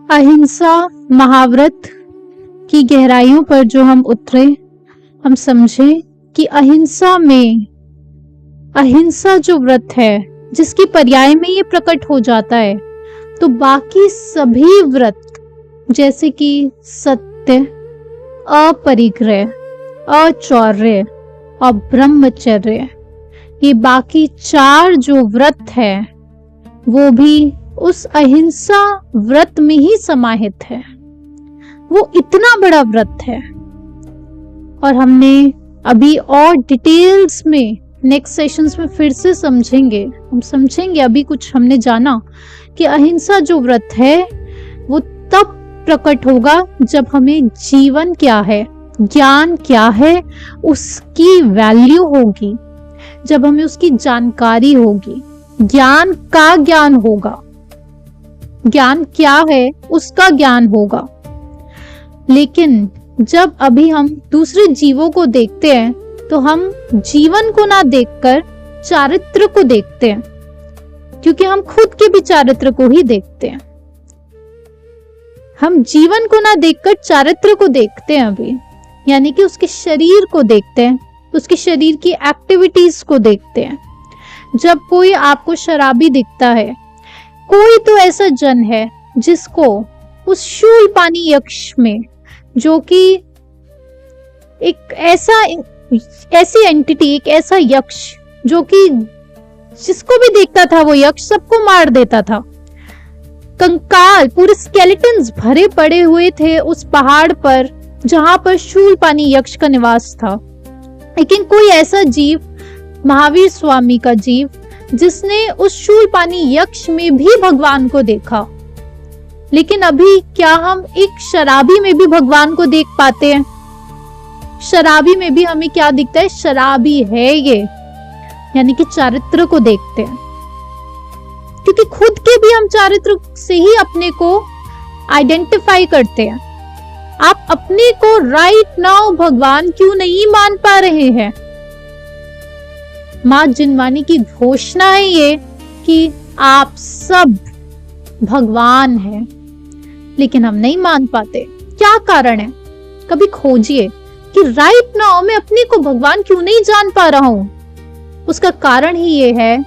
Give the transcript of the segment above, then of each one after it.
अहिंसा महाव्रत की गहराइयों पर जो हम उतरे, हम समझे कि अहिंसा जो व्रत है जिसकी पर्याय में ये प्रकट हो जाता है, तो बाकी सभी व्रत जैसे कि सत्य, अपरिग्रह, अचौर्य और ब्रह्मचर्य, ये बाकी 4 जो व्रत है वो भी उस अहिंसा व्रत में ही समाहित है। वो इतना बड़ा व्रत है। और हमने अभी और डिटेल्स में नेक्स्ट सेशंस में फिर से समझेंगे। हम समझेंगे, अभी कुछ हमने जाना कि अहिंसा जो व्रत है वो तब प्रकट होगा जब हमें जीवन क्या है, ज्ञान क्या है, उसकी वैल्यू होगी, जब हमें उसकी जानकारी होगी, ज्ञान का ज्ञान होगा, ज्ञान क्या है उसका ज्ञान होगा। लेकिन जब अभी हम दूसरे जीवों को देखते हैं तो हम जीवन को ना देखकर चारित्र को देखते हैं, क्योंकि हम खुद के भी चारित्र को ही देखते हैं। हम जीवन को ना देखकर चारित्र को देखते हैं अभी, यानी कि उसके शरीर को देखते हैं, उसके शरीर की एक्टिविटीज को देखते हैं। जब कोई आपको शराबी दिखता है, कोई तो ऐसा जन है जिसको उस शूलपानी यक्ष में, जो कि एक ऐसी एंटिटी, एक ऐसा यक्ष जो कि जिसको भी देखता था वो यक्ष सबको मार देता था, कंकाल पूरे स्केलेटन्स भरे पड़े हुए थे उस पहाड़ पर जहां पर शूलपानी यक्ष का निवास था। लेकिन कोई ऐसा जीव, महावीर स्वामी का जीव, जिसने उस शूलपानी यक्ष में भी भगवान को देखा। लेकिन अभी क्या हम एक शराबी में भी भगवान को देख पाते हैं? शराबी में भी हमें क्या दिखता है? शराबी है ये, यानी कि चारित्र को देखते हैं, क्योंकि खुद के भी हम चारित्र से ही अपने को आइडेंटिफाई करते हैं। आप अपने को राइट नाउ भगवान क्यों नहीं मान पा रहे हैं? मां जिनवानी की घोषणा है ये कि आप सब भगवान हैं, लेकिन हम नहीं मान पाते। क्या कारण है? कभी खोजिए कि राइट नाउ मैं अपने को भगवान क्यों नहीं जान पा रहा हूं। उसका कारण ही ये है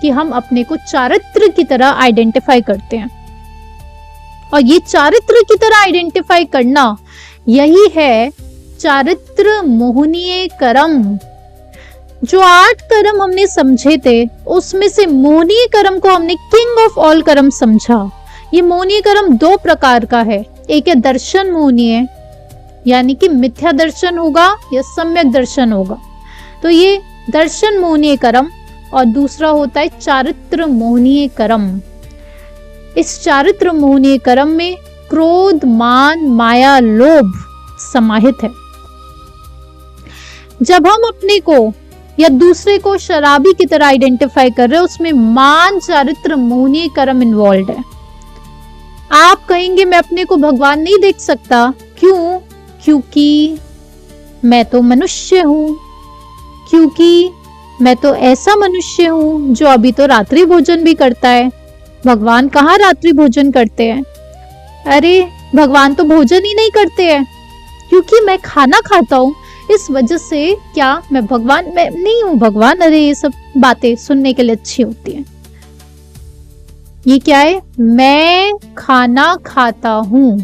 कि हम अपने को चारित्र की तरह आइडेंटिफाई करते हैं। और ये चारित्र की तरह आइडेंटिफाई करना, यही है चारित्र मोहनीय कर्म। जो 8 कर्म हमने समझे थे, उसमें से मोहनीय कर्म को हमने किंग ऑफ ऑल कर्म समझा। ये मोहनीय कर्म 2 प्रकार का है। एक है दर्शन मोहनीय, यानी कि मिथ्या दर्शन होगा या सम्यक दर्शन होगा, तो ये दर्शन मोहनीय कर्म। और दूसरा होता है चारित्र मोहनीय कर्म। इस चारित्र मोहनीय कर्म में क्रोध, मान, माया, लोभ समाहित है। जब हम अपने को या दूसरे को शराबी की तरह आइडेंटिफाई कर रहे हैं, उसमें मान, चारित्र मोहनीय कर्म इन्वॉल्व है। आप कहेंगे मैं अपने को भगवान नहीं देख सकता, क्यों? क्योंकि मैं तो मनुष्य हूं, क्योंकि मैं तो ऐसा मनुष्य हूं जो अभी तो रात्रि भोजन भी करता है। भगवान कहाँ रात्रि भोजन करते हैं? अरे भगवान तो भोजन ही नहीं करते हैं, क्योंकि मैं खाना खाता हूं, इस वजह से क्या मैं भगवान? मैं नहीं हूं भगवान। अरे ये सब बातें सुनने के लिए अच्छी होती हैं। ये क्या है? मैं खाना खाता हूं,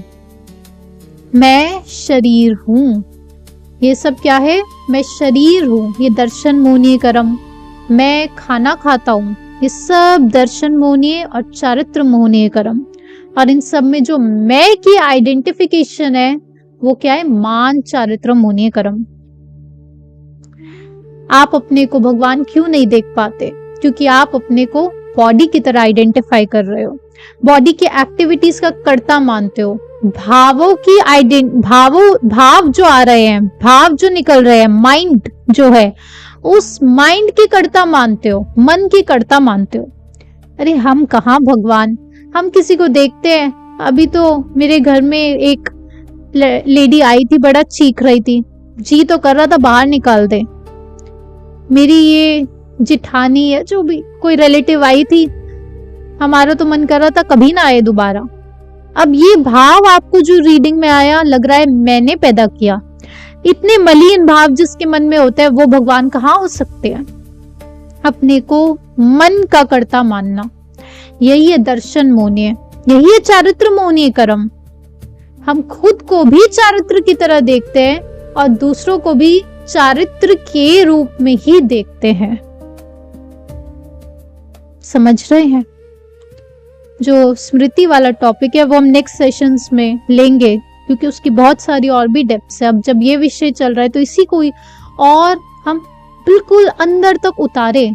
मैं शरीर हूं। ये सब क्या है? मैं शरीर हूं, ये दर्शन मोहनीय कर्म। मैं खाना खाता हूं, ये सब दर्शन मोहनीय और चारित्र मोहनीय कर्म। और इन सब में जो मैं की आइडेंटिफिकेशन है वो क्या है? मान, चारित्र मोहनीय कर्म। आप अपने को भगवान क्यों नहीं देख पाते? क्योंकि आप अपने को बॉडी की तरह आइडेंटिफाई कर रहे हो, बॉडी की एक्टिविटीज का कर्ता मानते हो, भावों की भाव जो आ रहे हैं, भाव जो निकल रहे हैं, माइंड जो है, उस माइंड के कर्ता मानते हो, मन के कर्ता मानते हो। अरे हम कहाँ भगवान? हम किसी को देखते हैं। अभी तो मेरे घर में एक लेडी आई थी, बड़ा चीख रही थी, जी तो कर रहा था बाहर निकाल दे। मेरी ये जिठानी है, जो भी कोई रिलेटिव आई थी, हमारा तो मन कर रहा था कभी ना आए दोबारा। अब ये भाव आपको जो रीडिंग में आया, लग रहा है मैंने पैदा किया। इतने मलिन भाव जिसके मन में होता है वो भगवान कहाँ हो सकते हैं? अपने को मन का कर्ता मानना, यही है दर्शन मोहनीय, यही है चारित्र मोहनीय कर्म। हम खुद को भी चारित्र की तरह देखते हैं और दूसरों को भी चारित्र के रूप में ही देखते हैं। समझ रहे हैं? जो स्मृति वाला टॉपिक है वो हम नेक्स्ट सेशंस में लेंगे, क्योंकि उसकी बहुत सारी और भी डेप्थ्स है। अब जब ये विषय चल रहा है तो इसी को और हम बिल्कुल अंदर तक उतारे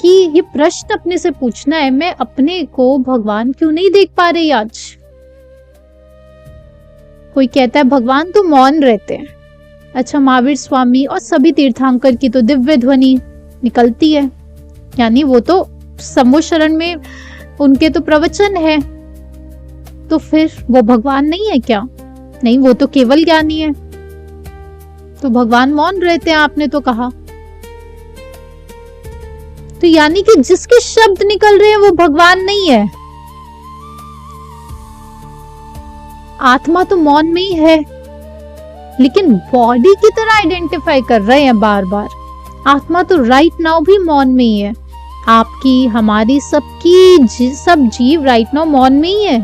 कि ये प्रश्न अपने से पूछना है, मैं अपने को भगवान क्यों नहीं देख पा रही आज? कोई कहता है भगवान तो मौन रहते हैं। अच्छा, महावीर स्वामी और सभी तीर्थंकर की तो दिव्य ध्वनि निकलती है, यानी वो तो समूह शरण में उनके तो प्रवचन है, तो फिर वो भगवान नहीं है क्या? नहीं, वो तो केवल ज्ञानी है। तो भगवान मौन रहते हैं आपने तो कहा, तो यानी कि जिसके शब्द निकल रहे हैं वो भगवान नहीं है। आत्मा तो मौन में ही है, लेकिन बॉडी की तरह आइडेंटिफाई कर रहे हैं बार बार। आत्मा तो राइट नाउ भी मौन में ही है। आपकी, हमारी, सबकी, सब जीव राइट नाउ मौन में ही है।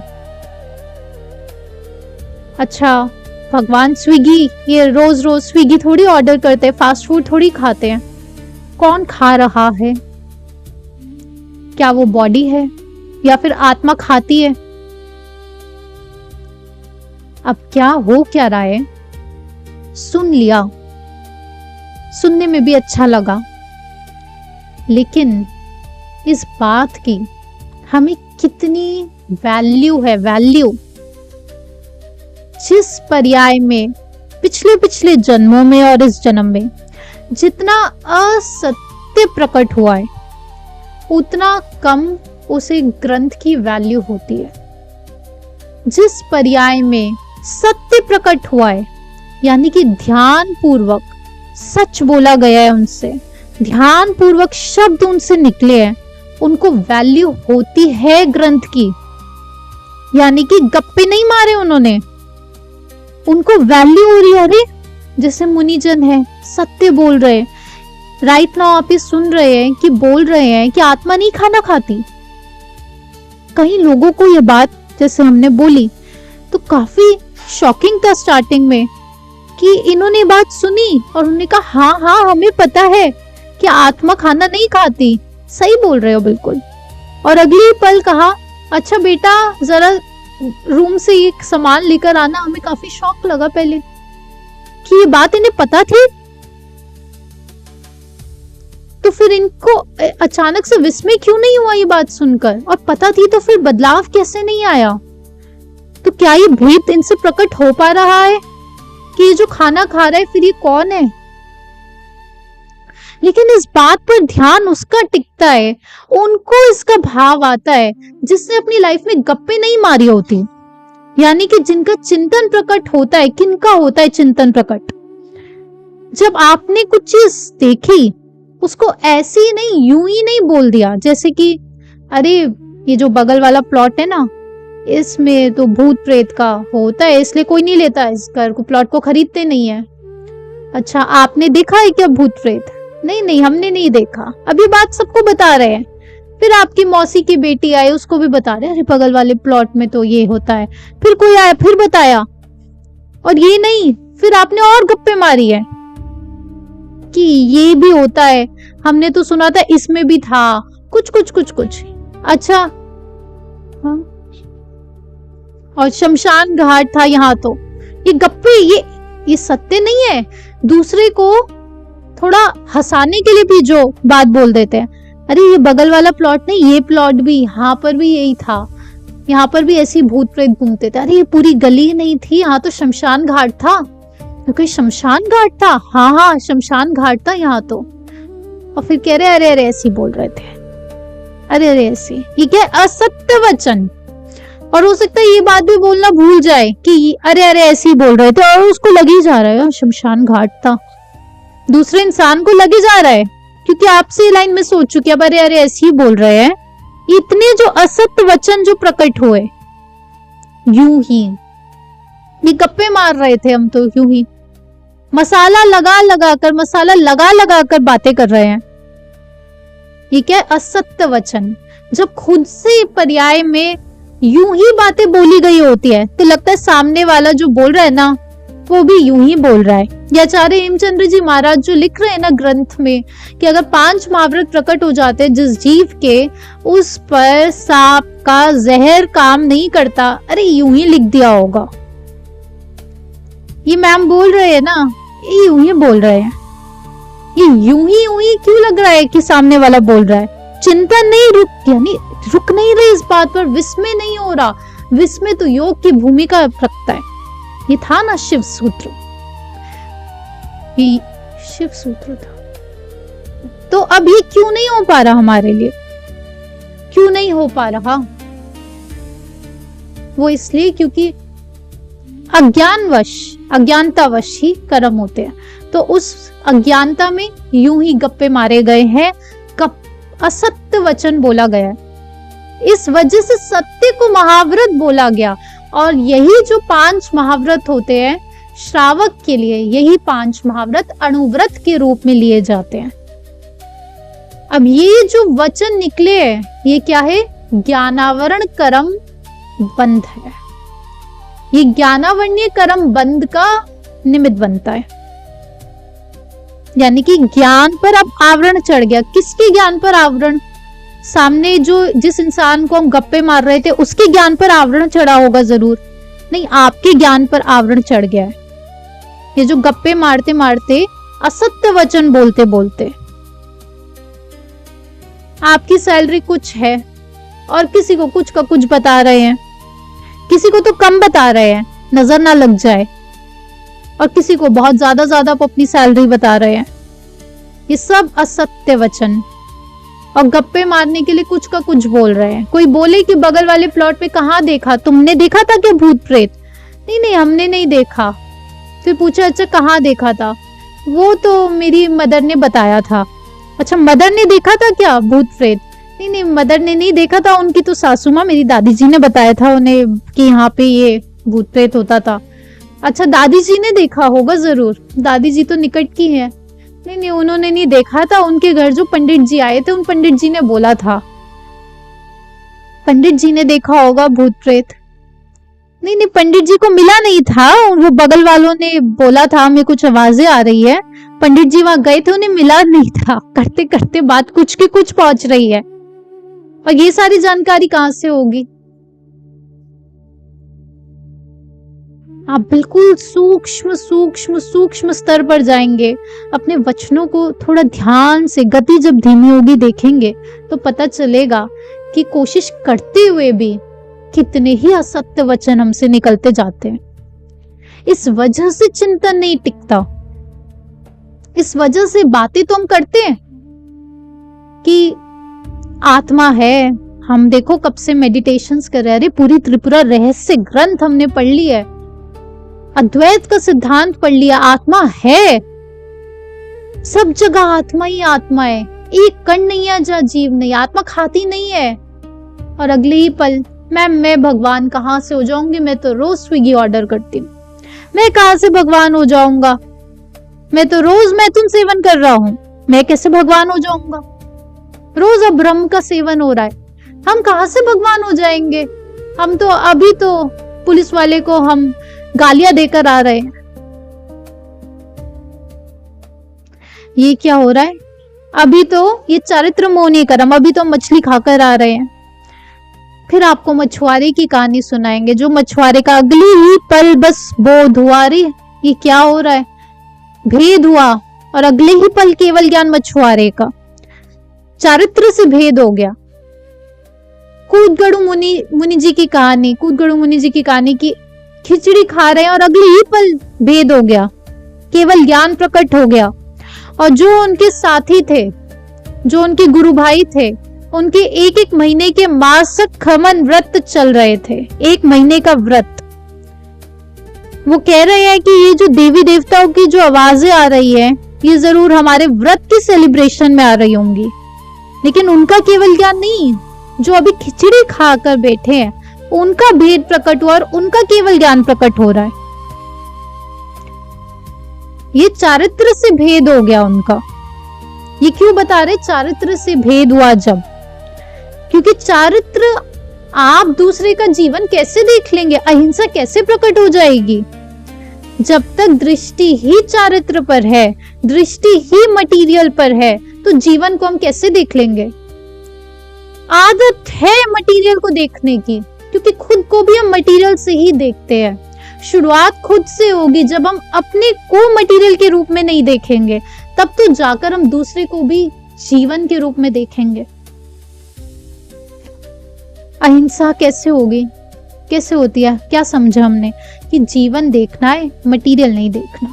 अच्छा, भगवान स्विगी, ये रोज रोज स्विगी थोड़ी ऑर्डर करते हैं, फास्ट फूड थोड़ी खाते हैं। कौन खा रहा है? क्या वो बॉडी है या फिर आत्मा खाती है? अब क्या हो क्या रहा है? सुन लिया, सुनने में भी अच्छा लगा, लेकिन इस बात की हमें कितनी वैल्यू है, वैल्यू जिस पर्याय में पिछले जन्मों में और इस जन्म में जितना असत्य प्रकट हुआ है, उतना कम उसे ग्रंथ की वैल्यू होती है। जिस पर्याय में सत्य प्रकट हुआ है, यानी कि ध्यान पूर्वक सच बोला गया है, उनसे ध्यान पूर्वक शब्द उनसे निकले हैं, उनको वैल्यू होती है ग्रंथ की। यानी कि गप्पे नहीं मारे उन्होंने, उनको वैल्यू हो रही है। अरे जैसे मुनिजन है, सत्य बोल रहे, राइट नाउ आप ये सुन रहे हैं कि बोल रहे हैं कि आत्मा नहीं खाना खाती। कई लोगों को ये बात जैसे हमने बोली तो काफी शॉकिंग था स्टार्टिंग में कि इन्होंने बात सुनी और उन्होंने कहा हाँ हाँ हमें पता है कि आत्मा खाना नहीं खाती, सही बोल रहे हो बिल्कुल। और अगली पल कहा अच्छा बेटा जरा रूम से ये सामान लेकर आना। हमें काफी शौक लगा पहले कि ये बात इन्हें पता थी, तो फिर इनको अचानक से विस्मय क्यों नहीं हुआ ये बात सुनकर? और पता थी तो फिर बदलाव कैसे नहीं आया? तो क्या ये भेद इनसे प्रकट हो पा रहा है कि ये जो खाना खा रहा है फिर ये कौन है? लेकिन इस बात पर ध्यान उसका टिकता है, उनको इसका भाव आता है जिसने अपनी लाइफ में गप्पे नहीं मारी होती। यानी कि जिनका चिंतन प्रकट होता है। किनका होता है चिंतन प्रकट? जब आपने कुछ चीज देखी, उसको ऐसे ही नहीं, यूं ही नहीं बोल दिया जैसे कि अरे ये जो बगल वाला प्लॉट है ना, इसमें तो भूत प्रेत का होता है इसलिए कोई नहीं लेता, इस घर को प्लॉट को खरीदते नहीं है। अच्छा आपने देखा है क्या भूत प्रेत? नहीं नहीं हमने नहीं देखा। अब ये बात सबको बता रहे हैं। फिर आपकी मौसी की बेटी आई, उसको भी बता रहे अरे बगल वाले प्लॉट में तो ये होता है। फिर कोई आया फिर बताया, और ये नहीं फिर आपने और गप्पे मारी है कि ये भी होता है, हमने तो सुना था इसमें भी था कुछ कुछ कुछ कुछ। अच्छा हाँ? और शमशान घाट था यहाँ, तो ये गप्पे, ये सत्य नहीं है। दूसरे को थोड़ा हंसाने के लिए भी जो बात बोल देते हैं, अरे ये बगल वाला प्लॉट नहीं, ये प्लॉट भी, यहाँ पर भी यही था, यहाँ पर भी ऐसी भूत प्रेत घूमते थे। अरे ये पूरी गली नहीं थी, यहाँ तो शमशान घाट था। तो कोई शमशान घाट था? हाँ हाँ शमशान घाट था यहाँ तो। और फिर कह रहे अरे अरे ऐसी बोल रहे थे, अरे अरे ऐसी, ये क्या असत्य वचन। और हो सकता है ये बात भी बोलना भूल जाए कि अरे अरे ऐसी बोल रहे थे, और उसको लगे जा रहा है शमशान घाट था। दूसरे इंसान को लगे जा रहा है क्योंकि आपसे ये लाइन में सोच चुकी अब अरे अरे ऐसे ही बोल रहे हैं। इतने जो असत्य वचन जो प्रकट हुए, यूं ही ये गप्पे मार रहे थे हम, तो यूं ही मसाला लगा लगा कर बातें कर रहे हैं। ये क्या है? असत्य वचन। जब खुद से पर्याय में यूं ही बातें बोली गई होती है तो लगता है सामने वाला जो बोल रहा है ना वो भी यूं ही बोल रहा है। ये आचार्य हेमचंद्र जी महाराज जो लिख रहे हैं ना ग्रंथ में कि अगर 5 महाव्रत प्रकट हो जाते हैं जिस जीव के, उस पर सांप का जहर काम नहीं करता, अरे यूं ही लिख दिया होगा। ये मैम बोल रहे हैं ना, ये यूं ही बोल रहे हैं। ये यूं ही क्यों लग रहा है कि सामने वाला बोल रहा है? चिंतन नहीं रुक नहीं रहे इस बात पर, विस्मय नहीं हो रहा। विस्मय तो योग की भूमिका रखता है। ये था ना शिव सूत्र, ये शिव सूत्र था। तो अब ये क्यों नहीं हो पा रहा हमारे लिए? क्यों नहीं हो पा रहा? वो इसलिए क्योंकि अज्ञानतावश ही कर्म होते हैं। तो उस अज्ञानता में यूं ही गप्पे मारे गए हैं, असत्य वचन बोला गया है। इस वजह से सत्य को महाव्रत बोला गया। और यही जो 5 महाव्रत होते हैं श्रावक के लिए, यही 5 महाव्रत अणुव्रत के रूप में लिए जाते हैं। अब ये जो वचन निकले हैं ये क्या है? ज्ञानावरण कर्म बंध है। ये ज्ञानावरणीय कर्म बंध का निमित्त बनता है। यानी कि ज्ञान पर अब आवरण चढ़ गया। किसके ज्ञान पर आवरण? सामने जिस इंसान को हम गप्पे मार रहे थे उसके ज्ञान पर आवरण चढ़ा होगा जरूर। नहीं, आपके ज्ञान पर आवरण चढ़ गया है। ये जो गप्पे मारते मारते, असत्य वचन बोलते बोलते, आपकी सैलरी कुछ है और किसी को कुछ का कुछ बता रहे हैं, किसी को तो कम बता रहे हैं नजर ना लग जाए, और किसी को बहुत ज्यादा अपनी सैलरी बता रहे हैं। ये सब असत्य वचन। और गप्पे मारने के लिए कुछ का कुछ बोल रहे हैं। कोई बोले कि बगल वाले प्लॉट पे कहाँ देखा, तुमने देखा था क्या भूत प्रेत? नहीं हमने नहीं देखा। फिर पूछा अच्छा कहाँ देखा था? वो तो मेरी मदर ने बताया था। अच्छा मदर ने देखा था क्या भूत प्रेत? नहीं मदर ने नहीं देखा था, उनकी तो सासू माँ मेरी दादी जी ने बताया था उन्हें कि यहाँ पे ये भूत प्रेत होता था। अच्छा दादी जी ने देखा होगा जरूर, दादी जी तो निकट की है। नहीं उन्होंने नहीं देखा था, उनके घर जो पंडित जी आए थे उन पंडित जी ने बोला था, पंडित जी ने देखा होगा भूत प्रेत। नहीं पंडित जी को मिला नहीं था, वो बगल वालों ने बोला था हमें कुछ आवाजें आ रही है, पंडित जी वहां गए थे उन्हें मिला नहीं था। करते करते बात कुछ की कुछ पहुंच रही है। और ये सारी जानकारी कहां से होगी? आप बिल्कुल सूक्ष्म स्तर पर जाएंगे, अपने वचनों को थोड़ा ध्यान से, गति जब धीमी होगी देखेंगे तो पता चलेगा कि कोशिश करते हुए भी कितने ही असत्य वचन हमसे निकलते जाते हैं। इस वजह से चिंतन नहीं टिकता। इस वजह से बातें तो हम करते हैं कि आत्मा है, हम देखो कब से मेडिटेशंस कर रहे हैं, अरे पूरी त्रिपुरा रहस्य ग्रंथ हमने पढ़ लिया है, अद्वैत का सिद्धांत पढ़ लिया, आत्मा है, सब जगह आत्मा ही आत्मा है, एक कण नहीं है जहाँ जीव नहीं, आत्मा खाती नहीं है। और अगले ही पल मैं भगवान कहाँ से हो जाऊंगी, मैं तो रोज स्विगी ऑर्डर करती हूँ, मैं कहाँ से भगवान हो जाऊंगा, मैं तो रोज मैथुन सेवन कर रहा हूँ, मैं कैसे भगवान हो जाऊंगा। रोज अब ब्रह्म का सेवन हो रहा है, हम कहाँ से भगवान हो जाएंगे। हम तो अभी तो पुलिस वाले को हम गालियां देकर आ रहे हैं। ये क्या हो रहा है? अभी तो ये चारित्र मोहनी कर्म, अभी तो मछली खाकर आ रहे हैं। फिर आपको मछुआरे की कहानी सुनाएंगे, जो मछुआरे का अगली ही पल बस बोध हुआ, अरे ये क्या हो रहा है, भेद हुआ, और अगले ही पल केवल ज्ञान मछुआरे का चारित्र से भेद हो गया। कूदगढ़ मुनि जी की कहानी, कूदगढ़ मुनि जी की कहानी की खिचड़ी खा रहे हैं और अगले ही पल भेद हो गया, केवल ज्ञान प्रकट हो गया। और जो उनके साथी थे, जो उनके गुरु भाई थे, उनके एक महीने के मासिक खमन व्रत चल रहे थे, 1 महीने का व्रत। वो कह रहे हैं कि ये जो देवी देवताओं की जो आवाजें आ रही है, ये जरूर हमारे व्रत की सेलिब्रेशन में आ रही होंगी, लेकिन उनका केवल ज्ञान नहीं, जो अभी खिचड़ी खाकर बैठे हैं उनका भेद प्रकट हुआ और उनका केवल ज्ञान प्रकट हो रहा है। ये चारित्र से भेद हो गया उनका। ये क्यों बता रहे चारित्र से भेद हुआ? जब क्योंकि चारित्र, आप दूसरे का जीवन कैसे देख लेंगे, अहिंसा कैसे प्रकट हो जाएगी? जब तक दृष्टि ही चारित्र पर है, दृष्टि ही मटेरियल पर है, तो जीवन को हम कैसे देख लेंगे? आदत है मटेरियल को देखने की, क्योंकि खुद को भी हम मटेरियल से ही देखते हैं। शुरुआत खुद से होगी। जब हम अपने को मटेरियल के रूप में नहीं देखेंगे, तब तो जाकर हम दूसरे को भी जीवन के रूप में देखेंगे। अहिंसा कैसे होगी, कैसे होती है? क्या समझा हमने कि जीवन देखना है, मटेरियल नहीं देखना।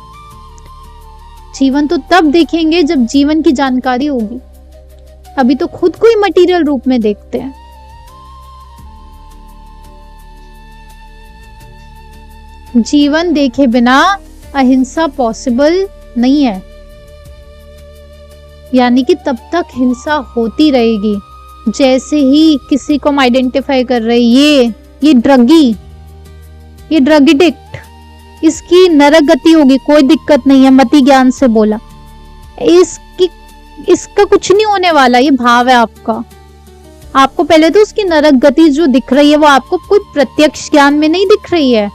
जीवन तो तब देखेंगे जब जीवन की जानकारी होगी। अभी तो खुद को ही मटेरियल रूप में देखते हैं। जीवन देखे बिना अहिंसा पॉसिबल नहीं है, यानी कि तब तक हिंसा होती रहेगी। जैसे ही किसी को हम आइडेंटिफाई कर रहे, ये ड्रगी, ये ड्रग एडिक्ट, इसकी नरक गति होगी, कोई दिक्कत नहीं है, मति ज्ञान से बोला, इसका कुछ नहीं होने वाला, ये भाव है आपका। आपको पहले तो उसकी नरक गति जो दिख रही है वो आपको कोई प्रत्यक्ष ज्ञान में नहीं दिख रही है,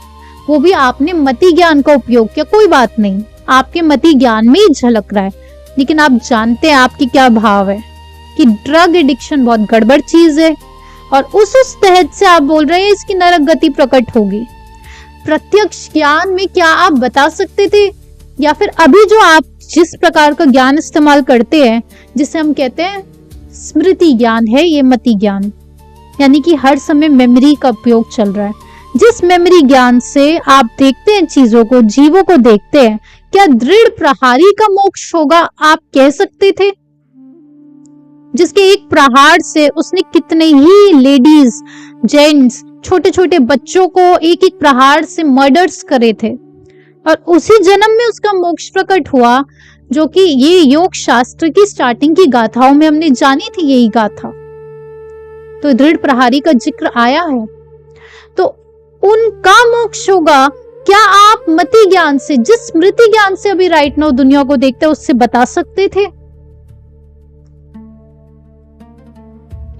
वो भी आपने मति ज्ञान का उपयोग किया, कोई बात नहीं, आपके मति ज्ञान में ही झलक रहा है, लेकिन आप जानते हैं आपकी क्या भाव है कि ड्रग एडिक्शन बहुत गड़बड़ चीज है, और उस तहत से आप बोल रहे हैं इसकी नरक गति प्रकट होगी। प्रत्यक्ष ज्ञान में क्या आप बता सकते थे? या फिर अभी जो आप जिस प्रकार का ज्ञान इस्तेमाल करते हैं, जिसे हम कहते हैं स्मृति ज्ञान, है ये मति ज्ञान, यानी कि हर समय मेमोरी का उपयोग चल रहा है। जिस मेमोरी ज्ञान से आप देखते हैं चीजों को, जीवों को देखते हैं, क्या दृढ़ प्रहारी का मोक्ष होगा आप कह सकते थे? जिसके एक प्रहार से उसने कितने ही लेडीज, जेंट्स, छोटे छोटे बच्चों को एक एक प्रहार से मर्डर्स करे थे, और उसी जन्म में उसका मोक्ष प्रकट हुआ, जो कि ये योग शास्त्र की स्टार्टिंग की गाथाओं में हमने जानी थी यही गाथा। तो दृढ़ प्रहारी का जिक्र आया है, तो उनका मोक्ष होगा। क्या आप मति ज्ञान से, जिस स्मृति ज्ञान से अभी राइट नाउ दुनिया को देखते हैं, उससे बता सकते थे?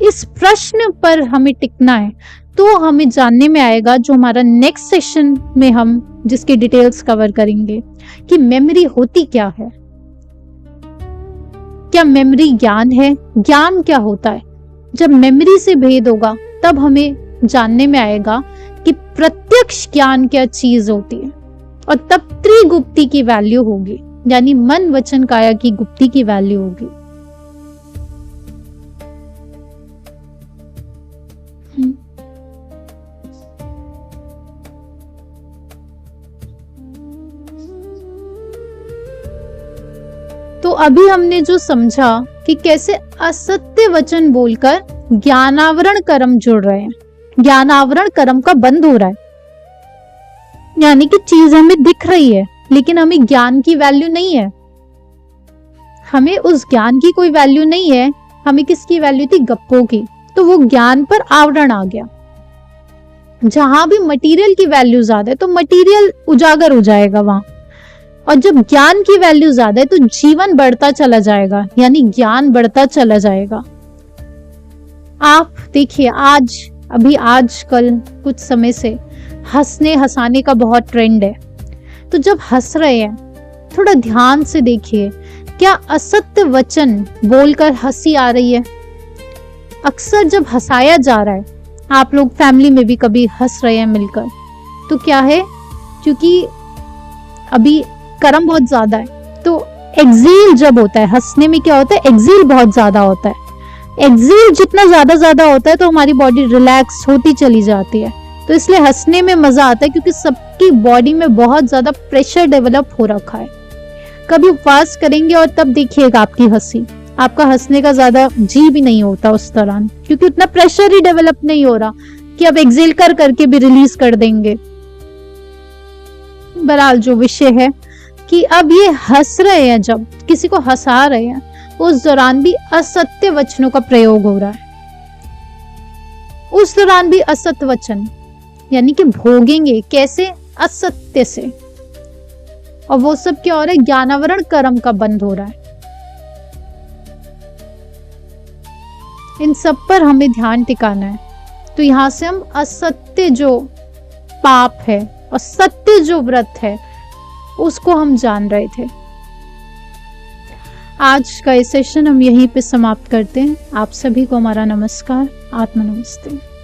इस प्रश्न पर हमें टिकना है, तो हमें जानने में आएगा, जो हमारा नेक्स्ट सेशन में हम जिसकी डिटेल्स कवर करेंगे, कि मेमोरी होती क्या है। क्या मेमोरी ज्ञान है? ज्ञान क्या होता है? जब मेमोरी से भेद होगा, तब हमें जानने में आएगा कि प्रत्यक्ष ज्ञान क्या चीज होती है, और तब त्रिगुप्ति की वैल्यू होगी, यानी मन वचन काया की गुप्ति की वैल्यू होगी। तो अभी हमने जो समझा कि कैसे असत्य वचन बोलकर ज्ञानावरण कर्म जुड़ रहे हैं, ज्ञानावरण कर्म का बंद हो रहा है, यानी कि चीज हमें दिख रही है लेकिन हमें ज्ञान की वैल्यू नहीं है। हमें उस ज्ञान की कोई वैल्यू नहीं है, हमें किसकी वैल्यू थी? गप्पों की। तो वो ज्ञान पर आवरण आ गया। जहां भी मटेरियल की वैल्यू ज्यादा है तो मटेरियल उजागर हो जाएगा वहां, और जब ज्ञान की वैल्यू ज्यादा है तो जीवन बढ़ता चला जाएगा, यानी ज्ञान बढ़ता चला जाएगा। आप देखिए, आजकल कुछ समय से हंसने हंसाने का बहुत ट्रेंड है, तो जब हंस रहे हैं थोड़ा ध्यान से देखिए, क्या असत्य वचन बोलकर हंसी आ रही है? अक्सर जब हंसाया जा रहा है, आप लोग फैमिली में भी कभी हंस रहे हैं मिलकर, तो क्या है, क्योंकि अभी कर्म बहुत ज्यादा है, तो एक्सेल जब होता है, हंसने में क्या होता है, एक्सेल बहुत ज्यादा होता है। एक्सेल जितना ज्यादा होता है तो हमारी बॉडी रिलैक्स होती चली जाती है, तो इसलिए हंसने में मजा आता है, क्योंकि सबकी बॉडी में बहुत ज्यादा प्रेशर डेवलप हो रखा है। कभी उपवास करेंगे और तब देखिएगा आपकी हंसी, आपका हंसने का ज्यादा जी भी नहीं होता उस दौरान, क्योंकि उतना प्रेशर ही डेवलप नहीं हो रहा कि अब एक्सेल करके भी रिलीज कर देंगे। बहरहाल जो विषय है कि अब ये हंस रहे हैं, जब किसी को हंसा रहे हैं उस दौरान भी असत्य वचनों का प्रयोग हो रहा है। उस दौरान भी असत्य वचन, यानी कि भोगेंगे कैसे? असत्य से। और वो सब क्या हो रहा है? ज्ञानावरण कर्म का बंद हो रहा है। इन सब पर हमें ध्यान टिकाना है। तो यहां से हम असत्य जो पाप है और सत्य जो व्रत है उसको हम जान रहे थे। आज का ये सेशन हम यहीं पे समाप्त करते हैं। आप सभी को हमारा नमस्कार, आत्मा नमस्ते।